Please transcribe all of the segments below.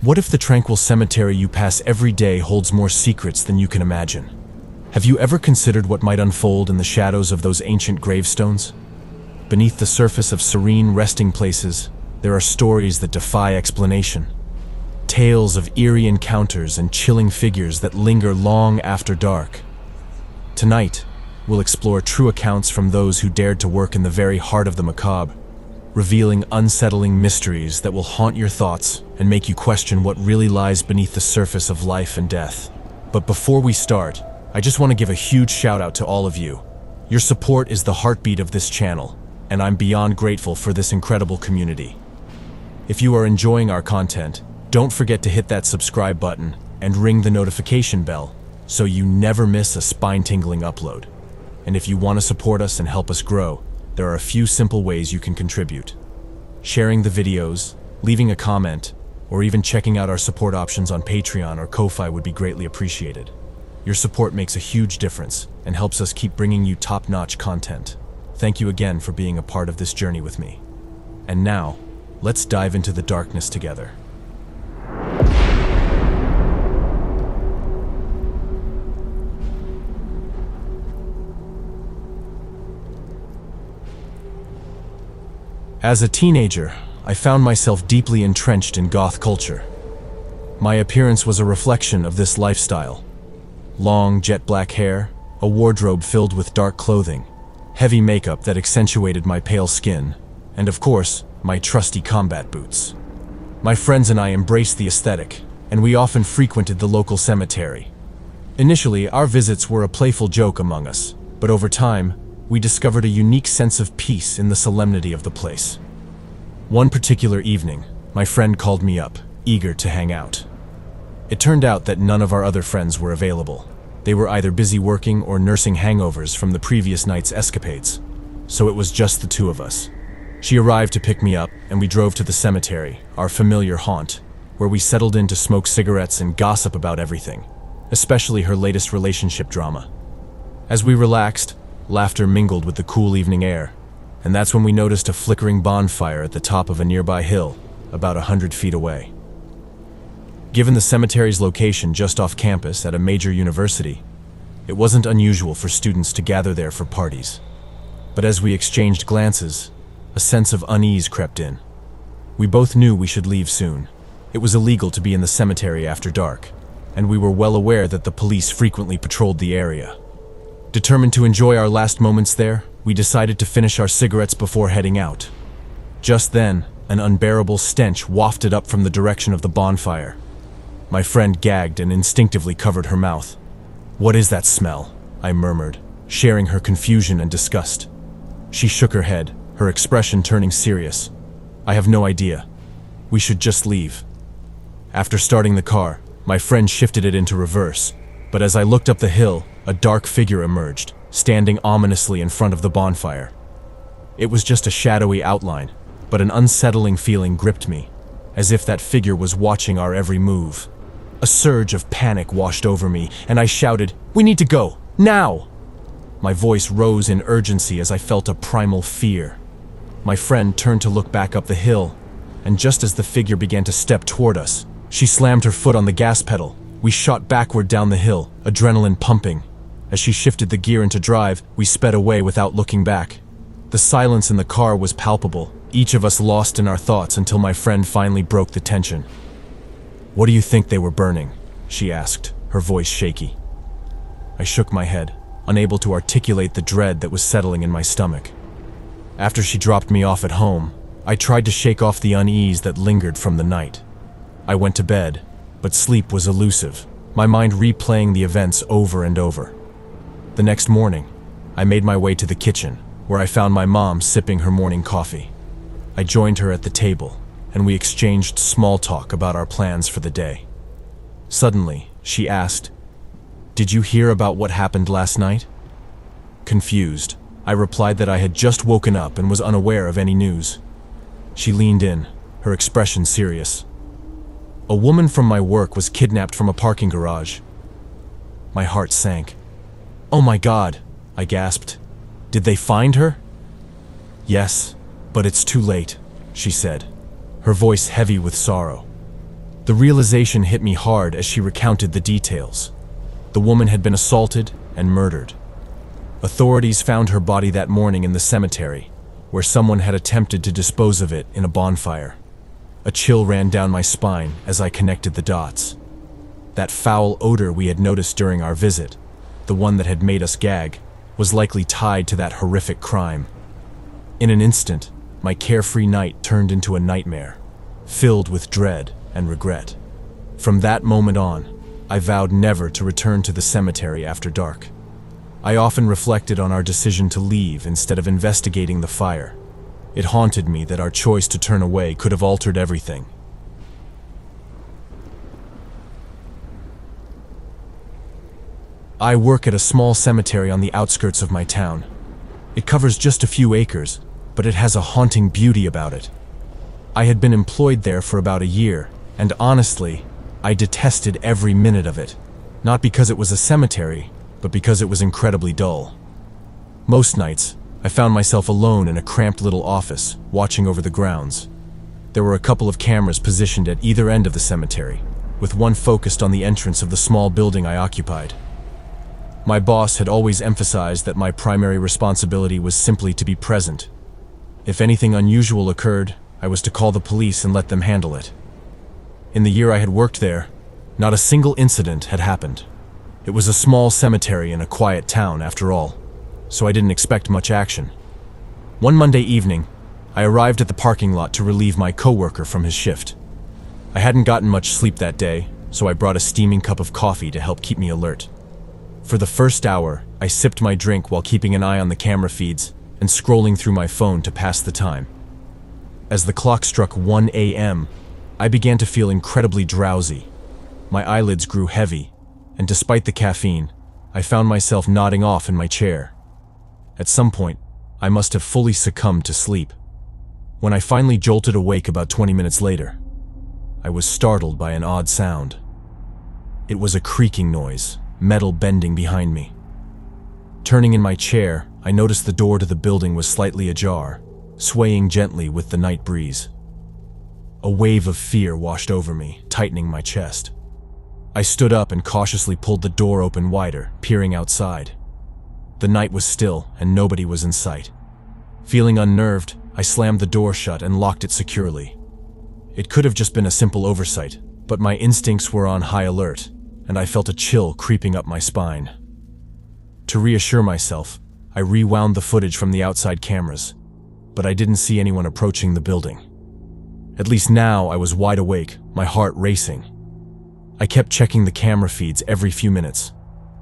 What if the tranquil cemetery you pass every day holds more secrets than you can imagine? Have you ever considered what might unfold in the shadows of those ancient gravestones? Beneath the surface of serene resting places, there are stories that defy explanation. Tales of eerie encounters and chilling figures that linger long after dark. Tonight, we'll explore true accounts from those who dared to work in the very heart of the macabre, revealing unsettling mysteries that will haunt your thoughts and make you question what really lies beneath the surface of life and death. But before we start, I just want to give a huge shout out to all of you. Your support is the heartbeat of this channel, and I'm beyond grateful for this incredible community. If you are enjoying our content, don't forget to hit that subscribe button and ring the notification bell so you never miss a spine-tingling upload. And if you want to support us and help us grow, there are a few simple ways you can contribute. Sharing the videos, leaving a comment, or even checking out our support options on Patreon or Ko-Fi would be greatly appreciated. Your support makes a huge difference and helps us keep bringing you top-notch content. Thank you again for being a part of this journey with me. And now, let's dive into the darkness together. As a teenager, I found myself deeply entrenched in goth culture. My appearance was a reflection of this lifestyle. Long, jet-black hair, a wardrobe filled with dark clothing, heavy makeup that accentuated my pale skin, and of course, my trusty combat boots. My friends and I embraced the aesthetic, and we often frequented the local cemetery. Initially, our visits were a playful joke among us, but over time, we discovered a unique sense of peace in the solemnity of the place. One particular evening, my friend called me up, eager to hang out. It turned out that none of our other friends were available. They were either busy working or nursing hangovers from the previous night's escapades, so it was just the two of us. She arrived to pick me up, and we drove to the cemetery, our familiar haunt, where we settled in to smoke cigarettes and gossip about everything, especially her latest relationship drama. As we relaxed, laughter mingled with the cool evening air, and that's when we noticed a flickering bonfire at the top of a nearby hill, about 100 feet away. Given the cemetery's location just off campus at a major university, it wasn't unusual for students to gather there for parties. But as we exchanged glances, a sense of unease crept in. We both knew we should leave soon. It was illegal to be in the cemetery after dark, and we were well aware that the police frequently patrolled the area. Determined to enjoy our last moments there, we decided to finish our cigarettes before heading out. Just then, an unbearable stench wafted up from the direction of the bonfire. My friend gagged and instinctively covered her mouth. "What is that smell?" I murmured, sharing her confusion and disgust. She shook her head, her expression turning serious. "I have no idea. We should just leave." After starting the car, my friend shifted it into reverse, but as I looked up the hill, a dark figure emerged, standing ominously in front of the bonfire. It was just a shadowy outline, but an unsettling feeling gripped me, as if that figure was watching our every move. A surge of panic washed over me, and I shouted, "We need to go, now!" My voice rose in urgency as I felt a primal fear. My friend turned to look back up the hill, and just as the figure began to step toward us, she slammed her foot on the gas pedal. We shot backward down the hill, adrenaline pumping. As she shifted the gear into drive, we sped away without looking back. The silence in the car was palpable, each of us lost in our thoughts until my friend finally broke the tension. "What do you think they were burning?" she asked, her voice shaky. I shook my head, unable to articulate the dread that was settling in my stomach. After she dropped me off at home, I tried to shake off the unease that lingered from the night. I went to bed, but sleep was elusive, my mind replaying the events over and over. The next morning, I made my way to the kitchen, where I found my mom sipping her morning coffee. I joined her at the table, and we exchanged small talk about our plans for the day. Suddenly, she asked, "Did you hear about what happened last night?" Confused, I replied that I had just woken up and was unaware of any news. She leaned in, her expression serious. "A woman from my work was kidnapped from a parking garage." My heart sank. "Oh my God," I gasped. "Did they find her?" "Yes, but it's too late," she said, her voice heavy with sorrow. The realization hit me hard as she recounted the details. The woman had been assaulted and murdered. Authorities found her body that morning in the cemetery, where someone had attempted to dispose of it in a bonfire. A chill ran down my spine as I connected the dots. That foul odor we had noticed during our visit, the one that had made us gag, was likely tied to that horrific crime. In an instant, my carefree night turned into a nightmare, filled with dread and regret. From that moment on, I vowed never to return to the cemetery after dark. I often reflected on our decision to leave instead of investigating the fire. It haunted me that our choice to turn away could have altered everything. I work at a small cemetery on the outskirts of my town. It covers just a few acres, but it has a haunting beauty about it. I had been employed there for about a year, and honestly, I detested every minute of it. Not because it was a cemetery, but because it was incredibly dull. Most nights, I found myself alone in a cramped little office, watching over the grounds. There were a couple of cameras positioned at either end of the cemetery, with one focused on the entrance of the small building I occupied. My boss had always emphasized that my primary responsibility was simply to be present. If anything unusual occurred, I was to call the police and let them handle it. In the year I had worked there, not a single incident had happened. It was a small cemetery in a quiet town, after all, so I didn't expect much action. One Monday evening, I arrived at the parking lot to relieve my coworker from his shift. I hadn't gotten much sleep that day, so I brought a steaming cup of coffee to help keep me alert. For the first hour, I sipped my drink while keeping an eye on the camera feeds and scrolling through my phone to pass the time. As the clock struck 1 a.m., I began to feel incredibly drowsy. My eyelids grew heavy, and despite the caffeine, I found myself nodding off in my chair. At some point, I must have fully succumbed to sleep. When I finally jolted awake about 20 minutes later, I was startled by an odd sound. It was a creaking noise, metal bending behind me. Turning in my chair, I noticed the door to the building was slightly ajar, swaying gently with the night breeze. A wave of fear washed over me, tightening my chest. I stood up and cautiously pulled the door open wider, peering outside. The night was still, and nobody was in sight. Feeling unnerved, I slammed the door shut and locked it securely. It could have just been a simple oversight, but my instincts were on high alert, and I felt a chill creeping up my spine. To reassure myself, I rewound the footage from the outside cameras, but I didn't see anyone approaching the building. At least now I was wide awake, my heart racing. I kept checking the camera feeds every few minutes.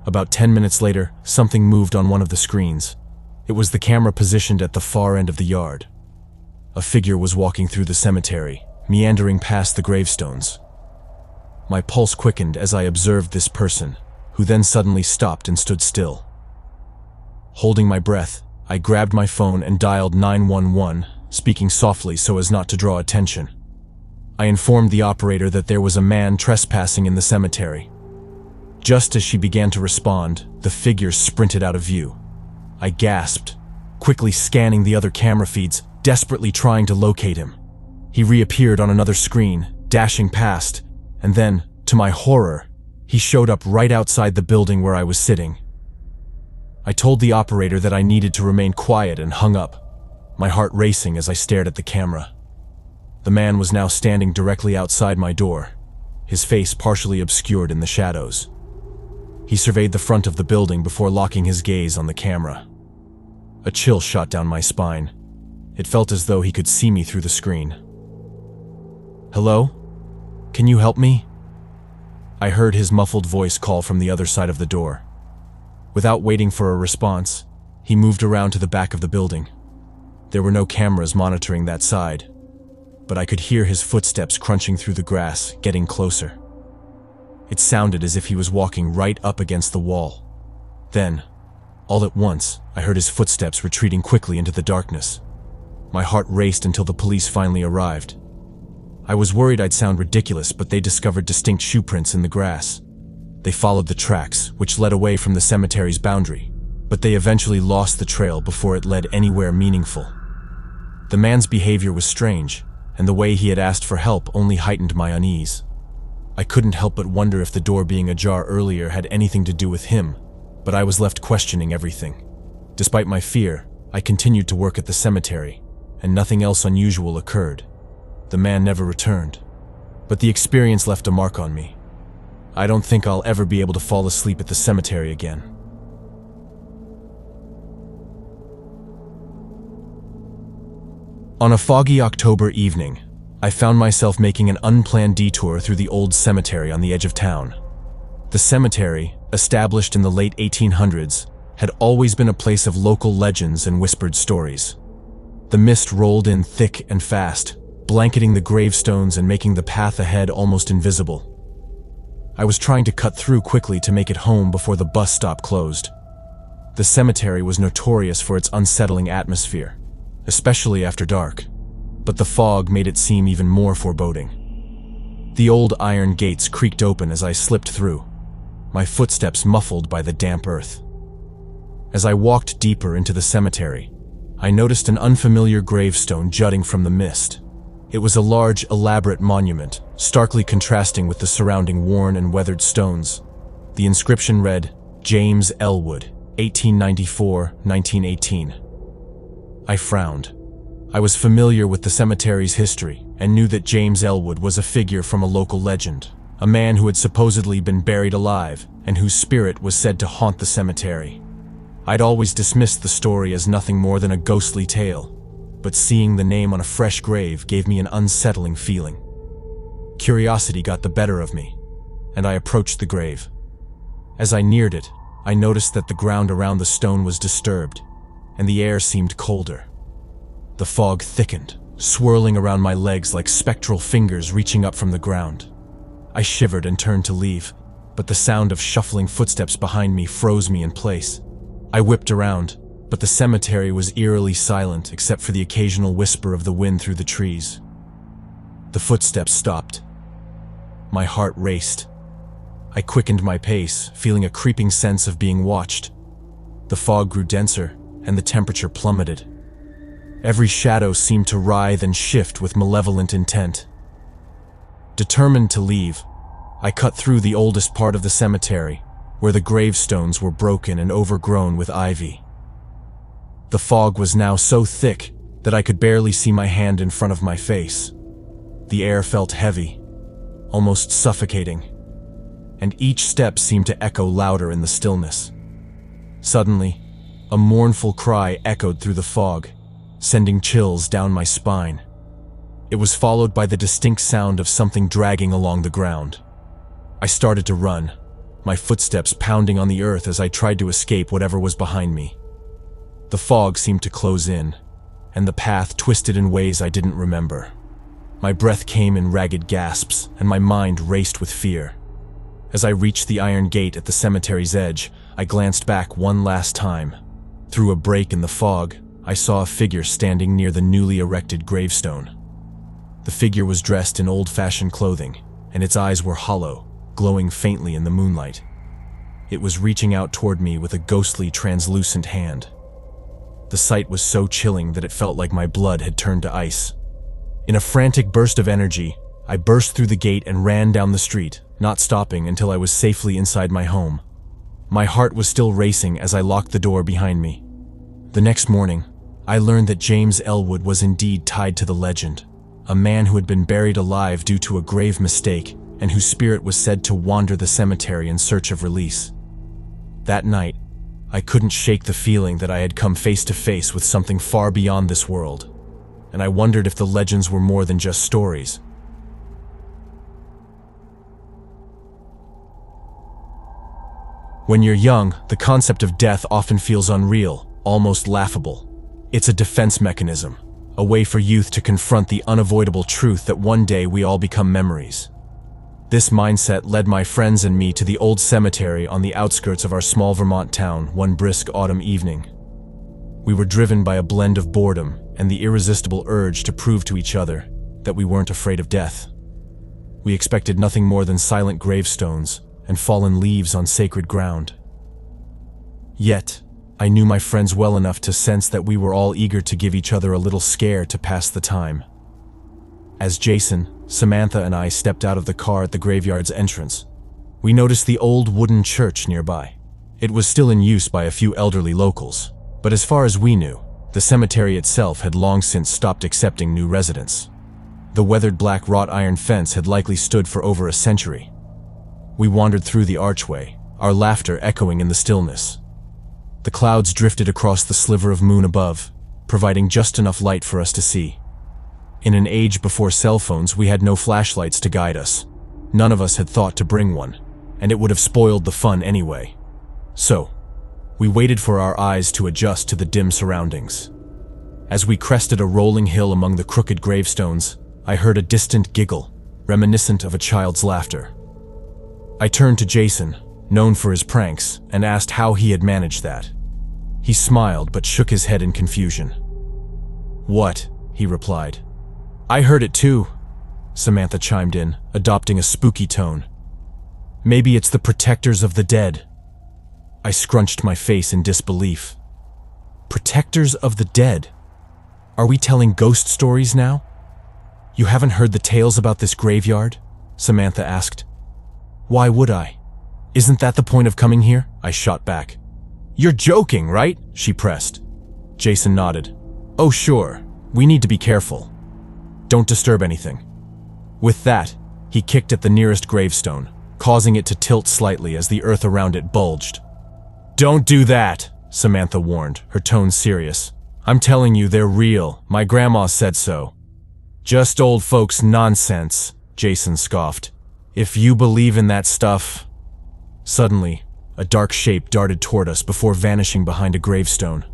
About 10 minutes later, something moved on one of the screens. It was the camera positioned at the far end of the yard. A figure was walking through the cemetery, meandering past the gravestones. My pulse quickened as I observed this person, who then suddenly stopped and stood still. Holding my breath, I grabbed my phone and dialed 911, speaking softly so as not to draw attention. I informed the operator that there was a man trespassing in the cemetery. Just as she began to respond, the figure sprinted out of view. I gasped, quickly scanning the other camera feeds, desperately trying to locate him. He reappeared on another screen, dashing past, and then, to my horror, he showed up right outside the building where I was sitting. I told the operator that I needed to remain quiet and hung up, my heart racing as I stared at the camera. The man was now standing directly outside my door, his face partially obscured in the shadows. He surveyed the front of the building before locking his gaze on the camera. A chill shot down my spine. It felt as though he could see me through the screen. "Hello? Can you help me?" I heard his muffled voice call from the other side of the door. Without waiting for a response, he moved around to the back of the building. There were no cameras monitoring that side, but I could hear his footsteps crunching through the grass, getting closer. It sounded as if he was walking right up against the wall. Then, all at once, I heard his footsteps retreating quickly into the darkness. My heart raced until the police finally arrived. I was worried I'd sound ridiculous, but they discovered distinct shoe prints in the grass. They followed the tracks, which led away from the cemetery's boundary, but they eventually lost the trail before it led anywhere meaningful. The man's behavior was strange, and the way he had asked for help only heightened my unease. I couldn't help but wonder if the door being ajar earlier had anything to do with him, but I was left questioning everything. Despite my fear, I continued to work at the cemetery, and nothing else unusual occurred. The man never returned, but the experience left a mark on me. I don't think I'll ever be able to fall asleep at the cemetery again. On a foggy October evening, I found myself making an unplanned detour through the old cemetery on the edge of town. The cemetery, established in the late 1800s, had always been a place of local legends and whispered stories. The mist rolled in thick and fast, blanketing the gravestones and making the path ahead almost invisible. I was trying to cut through quickly to make it home before the bus stop closed. The cemetery was notorious for its unsettling atmosphere, especially after dark, but the fog made it seem even more foreboding. The old iron gates creaked open as I slipped through, my footsteps muffled by the damp earth. As I walked deeper into the cemetery, I noticed an unfamiliar gravestone jutting from the mist. It was a large, elaborate monument, starkly contrasting with the surrounding worn and weathered stones. The inscription read, "James Elwood, 1894-1918. I frowned. I was familiar with the cemetery's history and knew that James Elwood was a figure from a local legend, a man who had supposedly been buried alive and whose spirit was said to haunt the cemetery. I'd always dismissed the story as nothing more than a ghostly tale, but seeing the name on a fresh grave gave me an unsettling feeling. Curiosity got the better of me, and I approached the grave. As I neared it, I noticed that the ground around the stone was disturbed, and the air seemed colder. The fog thickened, swirling around my legs like spectral fingers reaching up from the ground. I shivered and turned to leave, but the sound of shuffling footsteps behind me froze me in place. I whipped around, but the cemetery was eerily silent except for the occasional whisper of the wind through the trees. The footsteps stopped. My heart raced. I quickened my pace, feeling a creeping sense of being watched. The fog grew denser, and the temperature plummeted. Every shadow seemed to writhe and shift with malevolent intent. Determined to leave, I cut through the oldest part of the cemetery, where the gravestones were broken and overgrown with ivy. The fog was now so thick that I could barely see my hand in front of my face. The air felt heavy, almost suffocating, and each step seemed to echo louder in the stillness. Suddenly, a mournful cry echoed through the fog, sending chills down my spine. It was followed by the distinct sound of something dragging along the ground. I started to run, my footsteps pounding on the earth as I tried to escape whatever was behind me. The fog seemed to close in, and the path twisted in ways I didn't remember. My breath came in ragged gasps, and my mind raced with fear. As I reached the iron gate at the cemetery's edge, I glanced back one last time. Through a break in the fog, I saw a figure standing near the newly erected gravestone. The figure was dressed in old-fashioned clothing, and its eyes were hollow, glowing faintly in the moonlight. It was reaching out toward me with a ghostly, translucent hand. The sight was so chilling that it felt like my blood had turned to ice. In a frantic burst of energy, I burst through the gate and ran down the street, not stopping until I was safely inside my home. My heart was still racing as I locked the door behind me. The next morning, I learned that James Elwood was indeed tied to the legend, a man who had been buried alive due to a grave mistake and whose spirit was said to wander the cemetery in search of release. That night, I couldn't shake the feeling that I had come face to face with something far beyond this world, and I wondered if the legends were more than just stories. When you're young, the concept of death often feels unreal, almost laughable. It's a defense mechanism, a way for youth to confront the unavoidable truth that one day we all become memories. This mindset led my friends and me to the old cemetery on the outskirts of our small Vermont town one brisk autumn evening. We were driven by a blend of boredom and the irresistible urge to prove to each other that we weren't afraid of death. We expected nothing more than silent gravestones and fallen leaves on sacred ground. Yet, I knew my friends well enough to sense that we were all eager to give each other a little scare to pass the time. As Jason, Samantha and I stepped out of the car at the graveyard's entrance. We noticed the old wooden church nearby. It was still in use by a few elderly locals, but as far as we knew, the cemetery itself had long since stopped accepting new residents. The weathered black wrought iron fence had likely stood for over a century. We wandered through the archway, our laughter echoing in the stillness. The clouds drifted across the sliver of moon above, providing just enough light for us to see. In an age before cell phones, we had no flashlights to guide us. None of us had thought to bring one, and it would have spoiled the fun anyway. So, we waited for our eyes to adjust to the dim surroundings. As we crested a rolling hill among the crooked gravestones, I heard a distant giggle, reminiscent of a child's laughter. I turned to Jason, known for his pranks, and asked how he had managed that. He smiled but shook his head in confusion. "What?" he replied. "I heard it too," Samantha chimed in, adopting a spooky tone. "Maybe it's the protectors of the dead." I scrunched my face in disbelief. Protectors of the dead? Are we telling ghost stories now? "You haven't heard the tales about this graveyard?" Samantha asked. "Why would I? Isn't that the point of coming here?" I shot back. "You're joking, right?" she pressed. Jason nodded. "Oh sure, we need to be careful. Don't disturb anything." With that, he kicked at the nearest gravestone, causing it to tilt slightly as the earth around it bulged. "Don't do that," Samantha warned, her tone serious. "I'm telling you, they're real. My grandma said so." "Just old folks' nonsense," Jason scoffed. "If you believe in that stuff." Suddenly, a dark shape darted toward us before vanishing behind a gravestone.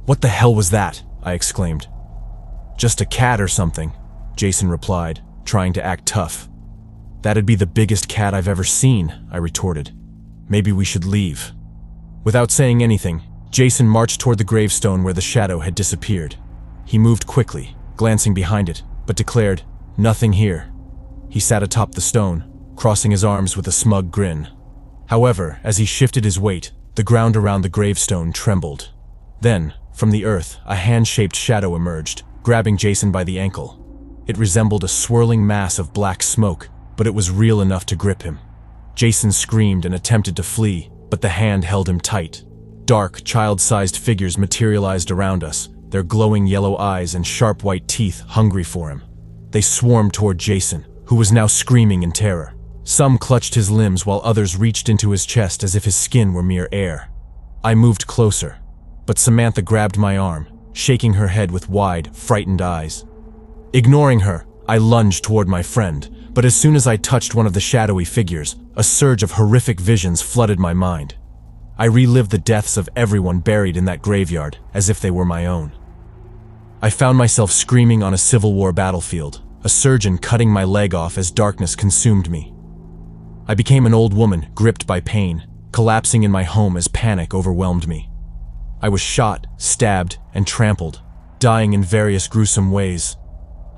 "What the hell was that?" I exclaimed. "Just a cat or something," Jason replied, trying to act tough. "That'd be the biggest cat I've ever seen," I retorted. "Maybe we should leave." Without saying anything, Jason marched toward the gravestone where the shadow had disappeared. He moved quickly, glancing behind it, but declared, "Nothing here." He sat atop the stone, crossing his arms with a smug grin. However, as he shifted his weight, the ground around the gravestone trembled. Then, from the earth, a hand-shaped shadow emerged, grabbing Jason by the ankle. It resembled a swirling mass of black smoke, but it was real enough to grip him. Jason screamed and attempted to flee, but the hand held him tight. Dark, child-sized figures materialized around us, their glowing yellow eyes and sharp white teeth hungry for him. They swarmed toward Jason, who was now screaming in terror. Some clutched his limbs while others reached into his chest as if his skin were mere air. I moved closer, but Samantha grabbed my arm, shaking her head with wide, frightened eyes. Ignoring her, I lunged toward my friend, but as soon as I touched one of the shadowy figures, a surge of horrific visions flooded my mind. I relived the deaths of everyone buried in that graveyard, as if they were my own. I found myself screaming on a Civil War battlefield, a surgeon cutting my leg off as darkness consumed me. I became an old woman, gripped by pain, collapsing in my home as panic overwhelmed me. I was shot, stabbed, and trampled, dying in various gruesome ways.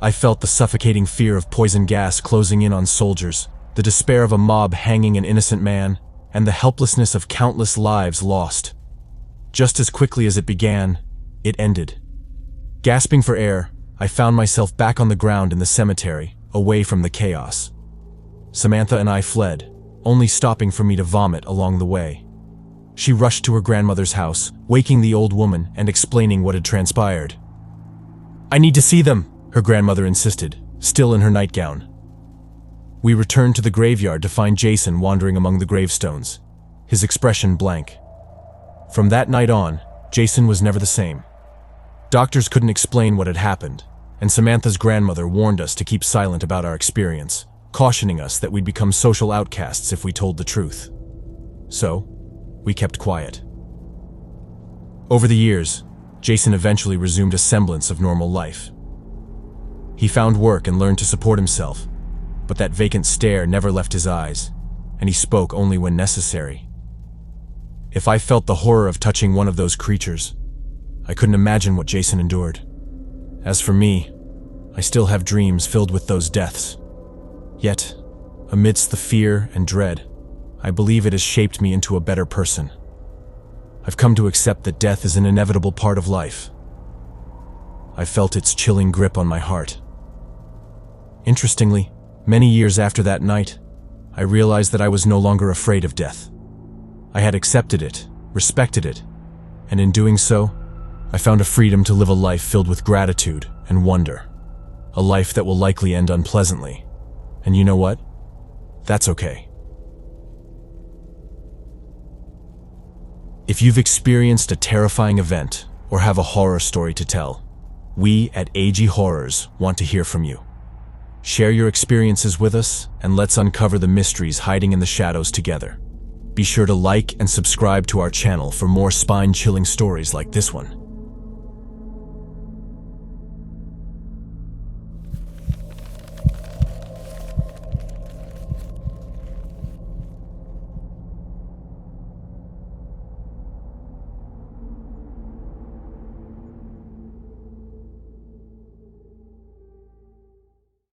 I felt the suffocating fear of poison gas closing in on soldiers, the despair of a mob hanging an innocent man, and the helplessness of countless lives lost. Just as quickly as it began, it ended. Gasping for air, I found myself back on the ground in the cemetery, away from the chaos. Samantha and I fled, only stopping for me to vomit along the way. She rushed to her grandmother's house, waking the old woman and explaining what had transpired. "I need to see them," her grandmother insisted, still in her nightgown. We returned to the graveyard to find Jason wandering among the gravestones, his expression blank. From that night on, Jason was never the same. Doctors couldn't explain what had happened, and Samantha's grandmother warned us to keep silent about our experience, cautioning us that we'd become social outcasts if we told the truth. So, we kept quiet. Over the years, Jason eventually resumed a semblance of normal life. He found work and learned to support himself, but that vacant stare never left his eyes, and he spoke only when necessary. If I felt the horror of touching one of those creatures, I couldn't imagine what Jason endured. As for me, I still have dreams filled with those deaths. Yet, amidst the fear and dread, I believe it has shaped me into a better person. I've come to accept that death is an inevitable part of life. I felt its chilling grip on my heart. Interestingly, many years after that night, I realized that I was no longer afraid of death. I had accepted it, respected it, and in doing so, I found a freedom to live a life filled with gratitude and wonder. A life that will likely end unpleasantly. And you know what? That's okay. If you've experienced a terrifying event or have a horror story to tell, we at AG Horrors want to hear from you. Share your experiences with us and let's uncover the mysteries hiding in the shadows together. Be sure to like and subscribe to our channel for more spine-chilling stories like this one.